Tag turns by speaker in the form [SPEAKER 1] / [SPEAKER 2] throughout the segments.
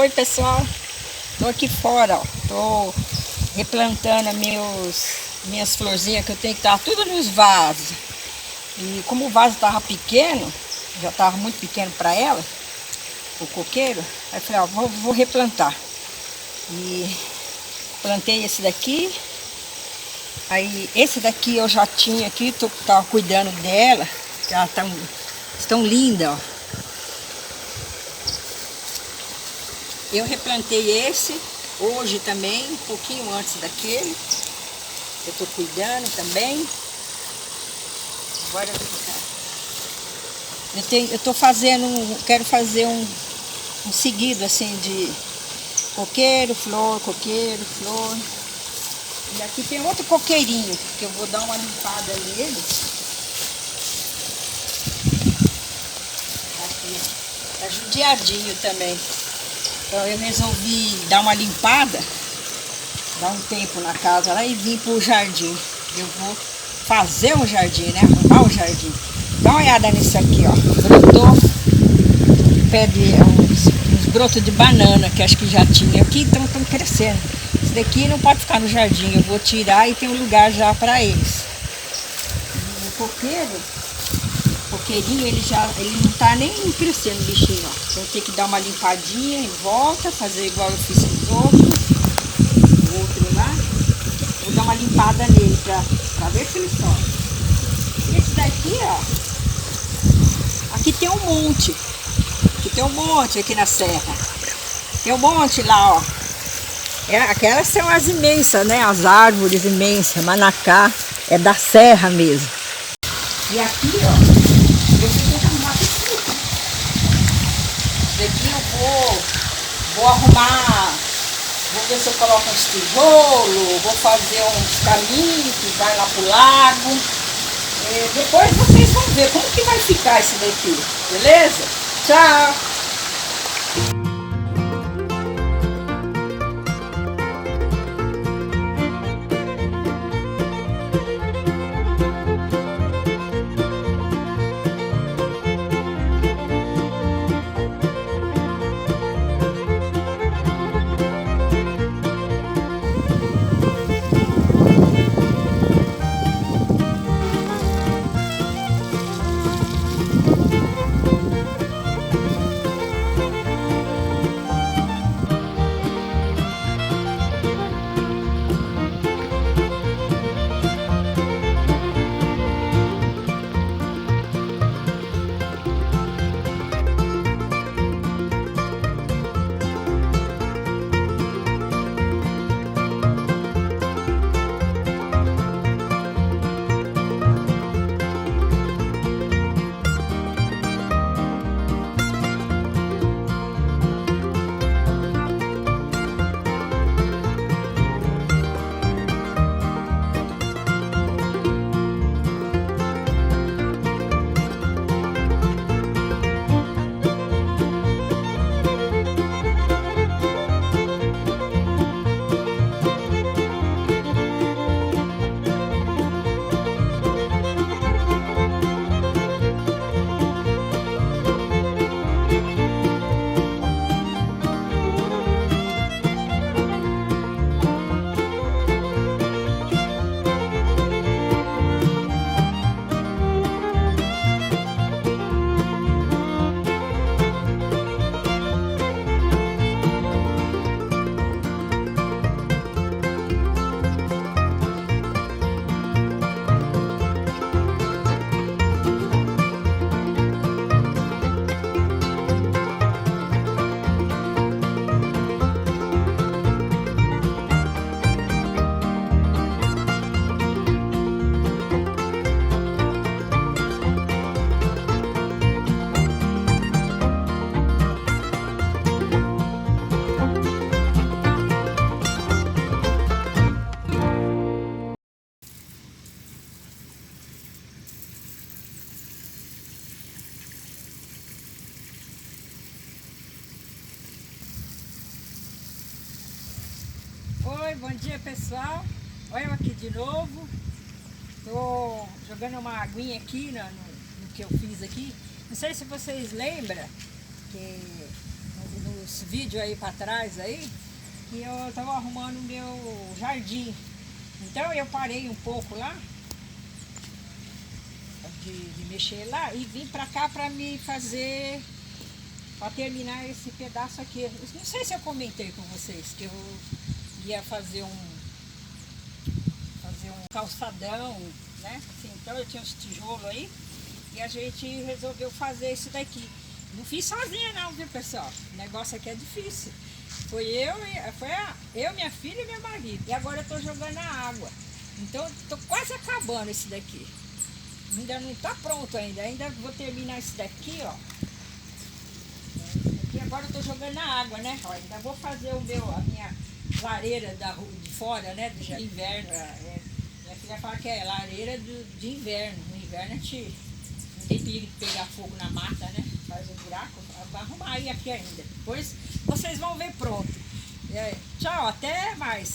[SPEAKER 1] Oi pessoal, tô aqui fora, ó. Tô replantando minhas florzinhas que eu tenho que estar tudo nos vasos. E como o vaso tava pequeno, já tava muito pequeno para ela, o coqueiro, aí eu falei, ó, vou replantar. E plantei esse daqui. Aí esse daqui eu já tinha aqui, tava cuidando dela, que ela tão linda, ó. Eu replantei esse hoje também, um pouquinho antes daquele. Eu tô cuidando também. Agora eu tô fazendo, quero fazer um seguido assim de coqueiro, flor, coqueiro, flor. E aqui tem outro coqueirinho que eu vou dar uma limpada nele. Aqui, tá judiadinho também. Então eu resolvi dar uma limpada, dar um tempo na casa lá e vim pro jardim. Eu vou fazer um jardim, né? Arrumar um jardim. Dá uma olhada nisso aqui, ó. Brotou pé de uns brotos de banana que acho que já tinha aqui, então estão crescendo. Esse daqui não pode ficar no jardim, eu vou tirar e tem um lugar já para eles. E o coqueirinho, ele não tá nem crescendo, bichinho, ó. Então tem que dar uma limpadinha em volta, fazer igual eu fiz com os outros. O outro lá. Vou dar uma limpada nele pra ver se ele sobe. Esse daqui, ó. Aqui tem um monte. Aqui tem um monte aqui na serra. Tem um monte lá, ó. Aquelas são as imensas, né? As árvores imensas. Manacá é da serra mesmo. E aqui, ó. Eu vou arrumar tudo. Daqui eu vou arrumar. Vou ver se eu coloco uns tijolos. Vou fazer uns caminhos que vai lá pro lago. Depois vocês vão ver como que vai ficar esse daqui. Beleza? Tchau! Oi, bom dia pessoal. Olha eu aqui de novo. Tô jogando uma aguinha aqui no que eu fiz aqui. Não sei se vocês lembram que uns vídeos aí para trás aí, que eu tava arrumando o meu jardim. Então eu parei um pouco lá de mexer lá e vim para cá para me fazer, para terminar esse pedaço aqui. Eu não sei se eu comentei com vocês que eu ia fazer um calçadão, né? Assim, então eu tinha uns tijolos aí e a gente resolveu fazer isso daqui. Não fiz sozinha não, viu, pessoal? O negócio aqui é difícil. Foi eu, minha filha e meu marido. E agora eu tô jogando a água. Então tô quase acabando esse daqui. Ainda não tá pronto ainda. Ainda vou terminar esse daqui, ó. Aqui agora eu tô jogando a água, né? Ó, ainda vou fazer a minha lareira de fora, né? De inverno. Minha filha fala que é lareira de inverno. No inverno a gente não tem perigo de pegar fogo na mata, né? Faz um buraco. Vai arrumar aí aqui ainda. Depois vocês vão ver pronto. Tchau, até mais.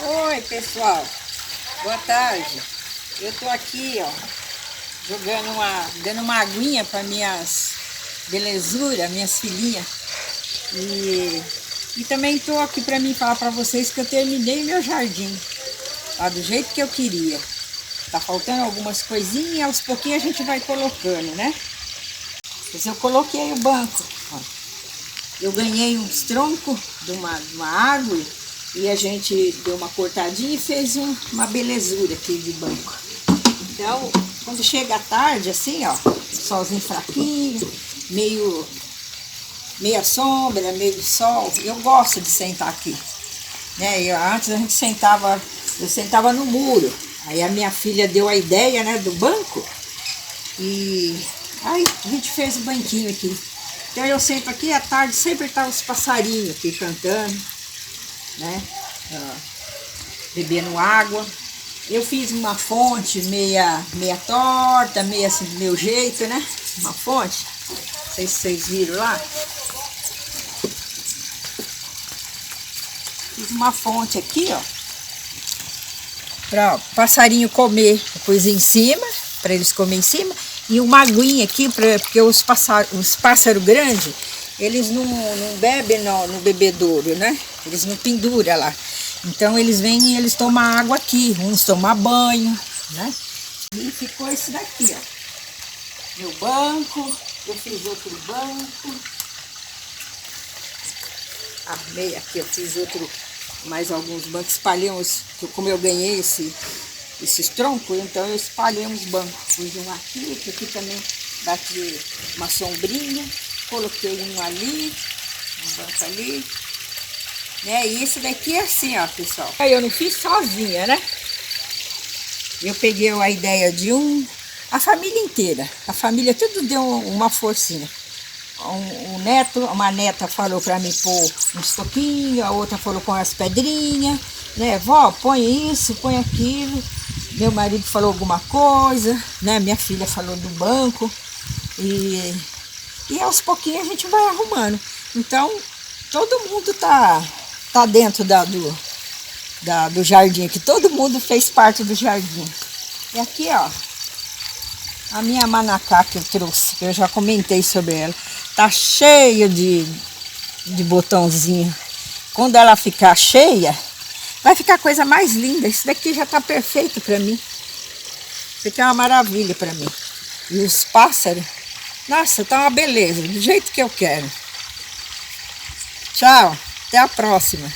[SPEAKER 1] Oi, pessoal, boa tarde. Eu tô aqui, ó, dando uma aguinha para minhas belezuras, minhas filhinhas. E também tô aqui para mim falar para vocês que eu terminei meu jardim, tá do jeito que eu queria. Tá faltando algumas coisinhas e aos pouquinhos a gente vai colocando, né? Mas eu coloquei o banco, ó. Eu ganhei uns troncos de uma árvore e a gente deu uma cortadinha e fez uma belezura aqui de banco. Então, quando chega a tarde, assim, ó, solzinho fraquinho, meia sombra, meio sol, eu gosto de sentar aqui, né? Antes a gente eu sentava no muro, aí a minha filha deu a ideia, né, do banco e aí a gente fez o banquinho aqui. Então eu sento aqui, à tarde sempre tá os passarinhos aqui cantando, né, bebendo água. Eu fiz uma fonte meia torta, meia assim do meu jeito, né, uma fonte, não sei se vocês viram lá. Fiz uma fonte aqui, ó, para o passarinho comer, pus em cima, para eles comerem em cima, e uma aguinha aqui, porque os pássaros grandes, eles não bebem no bebedouro, né? Eles não penduram lá. Então eles vêm e eles tomam água aqui, uns tomam banho, né? E ficou esse daqui, ó. Meu banco, eu fiz outro banco. Armei aqui, eu fiz mais alguns bancos, espalhei como eu ganhei esses troncos, então eu espalhei uns bancos. Pus um aqui, que aqui também dá aqui uma sombrinha, coloquei um ali, um banco ali, né? E esse daqui é assim, ó, pessoal. Eu não fiz sozinha, né? Eu peguei a ideia de a família inteira, a família tudo deu uma forcinha. Uma neta falou para mim pôr uns toquinhos, a outra falou com as pedrinhas, né? Vó, põe isso, põe aquilo. meu marido falou alguma coisa, né? Minha filha falou do banco. E aos pouquinhos a gente vai arrumando. Então, todo mundo tá dentro do jardim aqui. Todo mundo fez parte do jardim. E aqui, ó, a minha manacá que eu trouxe, que eu já comentei sobre ela, tá cheia de botãozinho. Quando ela ficar cheia, vai ficar a coisa mais linda. Isso daqui já tá perfeito para mim. Isso aqui é uma maravilha para mim. E os pássaros, nossa, tá uma beleza, do jeito que eu quero. Tchau, até a próxima.